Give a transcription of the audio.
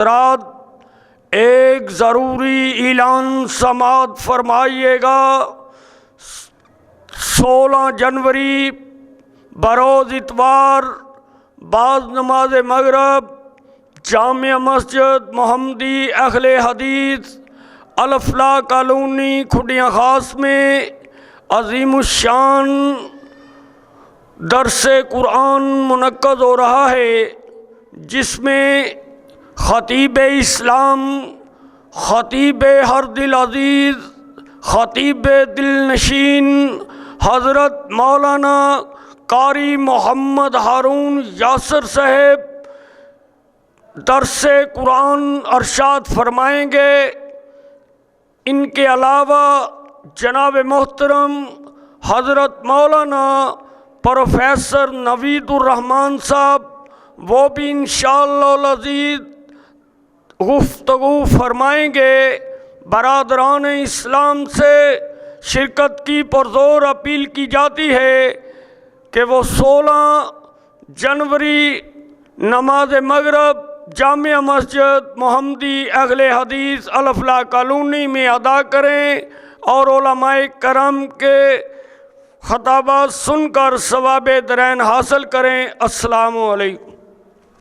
رات ایک ضروری اعلان سماعت فرمائیے گا۔ 16 جنوری بروز اتوار بعد نماز مغرب جامع مسجد محمدی اہل حدیث الفلاح کالونی کھڈیاں خاص میں عظیم الشان درس قرآن منعقد ہو رہا ہے، جس میں خطیب اسلام، خطیب ہر دل عزیز، خطیب دل نشین حضرت مولانا قاری محمد ہارون یاسر صاحب درس قرآن ارشاد فرمائیں گے۔ ان کے علاوہ جناب محترم حضرت مولانا پروفیسر نوید الرحمن صاحب وہ بھی انشاءاللہ العزیز گفتگو فرمائیں گے۔ برادران اسلام سے شرکت کی پرزور اپیل کی جاتی ہے کہ وہ 16 جنوری نماز مغرب جامع مسجد محمدی اہل حدیث الفلاح کالونی میں ادا کریں اور علماء کرام کے خطابات سن کر ثواب درین حاصل کریں۔ السلام علیکم۔